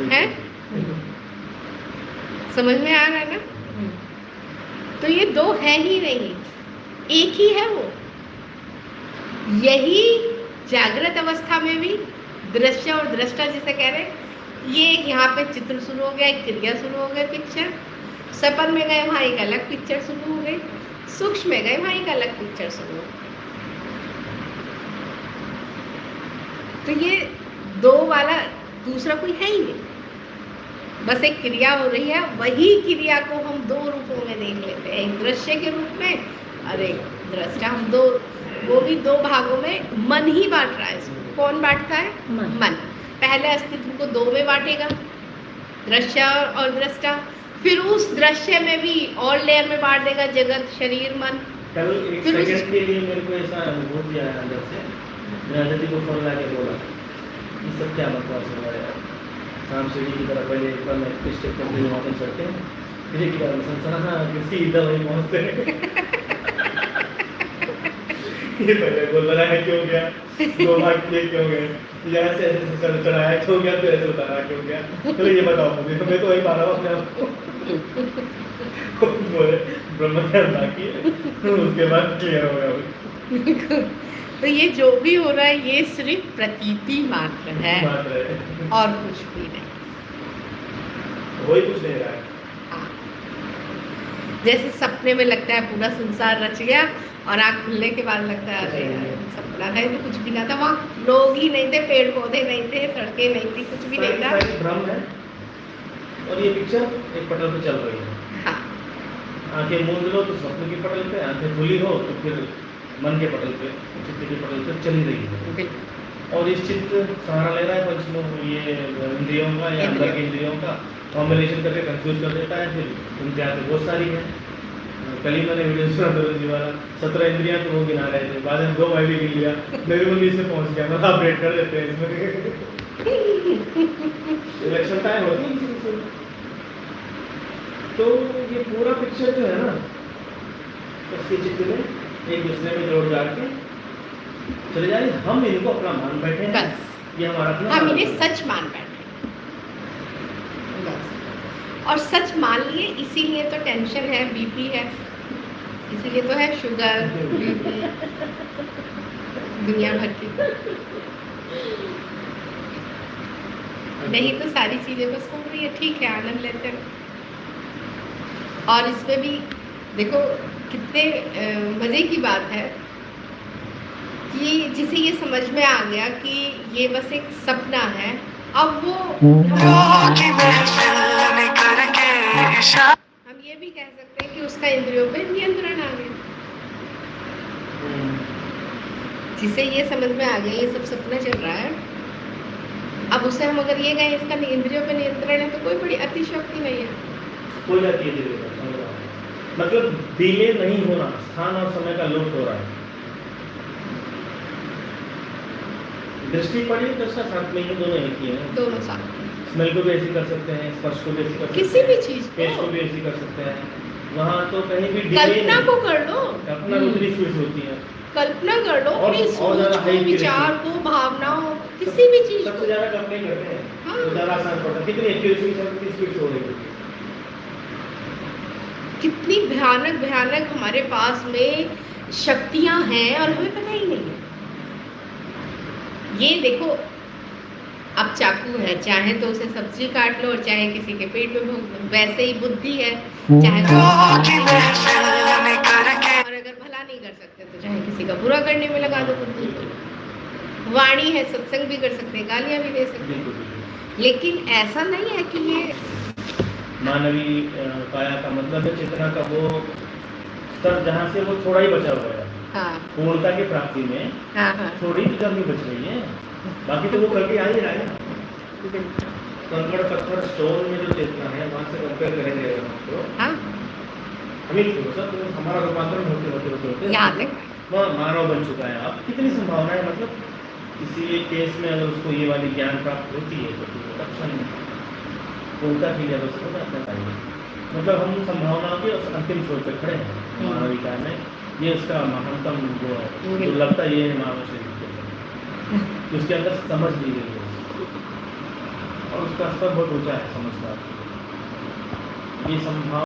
है, समझ में आ रहा है ना? तो ये दो है ही नहीं, एक ही है वो। यही जागृत अवस्था में भी दृश्य और दृष्टा जिसे कह रहे हैं, ये एक यहाँ पे चित्र शुरू हो गया, एक क्रिया शुरू हो गई, पिक्चर। सपन में गए वहाँ एक अलग पिक्चर शुरू हो गई, सूक्ष्म में गए वहाँ एक अलग पिक्चर शुरू हो गई। तो ये दो वाला दूसरा कोई है ही नहीं, बस एक क्रिया हो रही है, वही क्रिया को हम दो रूपों में देख लेते हैं, एक दृश्य के रूप में और एक दृष्टा। हम दो, वो भी दो भागों में। मन ही बांट रहा है इसको। कौन बांटता है? मन। पहले अस्तित्व को दो में बांटेगा, दृश्य और दृष्टा, फिर उस दृश्य में भी और लेयर में बांट देगा, जगत, शरीर, मन। कल एक सेकंड के लिए मेरे को ऐसा अनुभव किया है अंदर से, मैं अदिति को फोन लगा के बोला ये सब क्या बकवास हो रहा है यार, शाम सीढ़ी की तरह पहले एक बार मैं स्टेप करते वहाँ पर चढ़ते हैं, फिर एक बार संसार किसी इधर वहीं पहुँचते हैं। ये पहले बोल रहा है क्यों गया, दो भाग किए क्यों गए, यहाँ से ऐसे चढ़ाया क्यों गया, फिर ऐसे उतारा क्यों गया, तो ये बताओ मुझे, मैं तो वही पा रहा हूँ अपने आप को। बोले ब्रह्म ज्ञान बाकी है, उसके बाद क्लियर होगा। तो ये जो भी हो रहा है ये सिर्फ प्रतीति मात्र है, और कुछ भी नहीं, वही कुछ नहीं रहा है। हाँ। जैसे सपने में लगता है पूरा संसार रच गया, और आँख खुलने के बाद लगता है अरे यार सपना था, तो कुछ भी ना था, वहाँ लोग ही नहीं थे, पेड़ पौधे नहीं थे, सड़कें नहीं थी, कुछ भी नहीं था। भ्रम है, और ये पिक्चर एक पटल पे चल रही है। हाँ। आंखें मूंद लो तो स्वप्न की पटल पे, आंखें खुली हो तो फिर मन के पटल पे, चित्त के पटल पे चली रही है। और इस चित्त सहारा ले रहा है पंच ये इंद्रियों का या अंदर के इंद्रियों का कॉम्बिनेशन करके कंफ्यूज कर देता है। फिर उनके हाथ में बहुत सारी है। कल ही मैंने वीडियो सुना दरोजी वाला, 17 इंद्रियां तो वो गिना रहे थे, बाद में 2 भाई भी गिन लिया, मेरे को नीचे पहुंच गया, मतलब अपडेट कर देते हैं इसमें। इलेक्शन टाइम होती है, तो ये पूरा पिक्चर जो है ना, उसके चित्र में एक दूसरे में जोड़ जाड़ के चले जाए। हम इनको अपना मान बैठे हैं, ये हमारा अपना, हम इन्हें सच मान बैठे बस। और सच मान लिए, इसीलिए तो टेंशन है, बीपी है, इसीलिए तो है शुगर, बीपी, दुनिया भर की। नहीं तो सारी चीजें बस हो रही है, ठीक है, आनंद लेते हैं। और इसमें भी देखो कितने मजे की बात है कि जिसे ये समझ में आ गया कि ये बस एक सपना है, अब वो हम ये भी कह सकते हैं कि उसका इंद्रियों पे नियंत्रण आ गया। जिसे ये समझ में आ गया ये सब सपना चल रहा है, अब उसे हम अगर ये कहें इसका इंद्रियों पे नियंत्रण है, तो कोई बड़ी अतिशयोक्ति नहीं है। कोई जाती है, मतलब डिले नहीं होना, स्थान और समय का लुप्त हो रहा है। दृष्टि पड़ी, दृष्टा साथ में ही दोनों एक ही हैं, दोनों साथ। स्मेल को भी ऐसी कर सकते हैं, स्पर्श को भी ऐसी कर सकते हैं, किसी भी चीज टेस्ट को भी ऐसी कर सकते हैं। वहाँ तो कहीं भी कल्पना को कर लो, कल्पना उतनी स्वीट होती है, कल्पना कर लो अपनी सोच को, विचार को, भावनाओं, किसी भी चीज सबसे ज्यादा कल्पना करते हैं। हाँ। तो ज्यादा आसान पड़ता है, कितनी एक्यूरेसी से कितनी स्पीड हो रही है, कितनी भयानक भयानक हमारे पास में शक्तियां हैं और हमें पता ही नहीं है। ये देखो, अब चाकू है, चाहे तो उसे सब्जी काट लो और चाहे किसी के पेट में भोंक दो, वैसे ही बुद्धि है, चाहे तो और अगर भला नहीं कर सकते तो चाहे किसी का बुरा करने में लगा दो बुद्धि को। वाणी है, सत्संग भी कर सकते हैं, गालियां भी दे सकते हैं, लेकिन ऐसा नहीं है कि ये मानवीय काया का मतलब है चेतना का वो स्तर जहाँ से वो थोड़ा ही बचा हुआ है। हाँ। पूर्णता की प्राप्ति में थोड़ी कमी बच रही है, बाकी तो वो करके आ ही रहा है। कंकड़ पत्थर स्टोन में जो चेतना है वहाँ से कंपेयर करेंगे तो हमें सब हमारा रूपांतरण होते होते होते होते वह मानव बन चुका है। अब कितनी संभावना है, मतलब किसी एक केस में अगर उसको ये वाली ज्ञान प्राप्त होती है तो फिर अच्छा नहीं पूर्णता की व्यवस्था में अपना चाहिए। मतलब हम संभावनाओं के अंतिम छोर पर खड़े हैं मानविका में, ये उसका महत्तम जो है दुर्लभता ये है मानव शरीर के, उसके अंदर समझ ली गई है। और उसका स्तर बहुत ऊंचा है समझदार। ये संभाव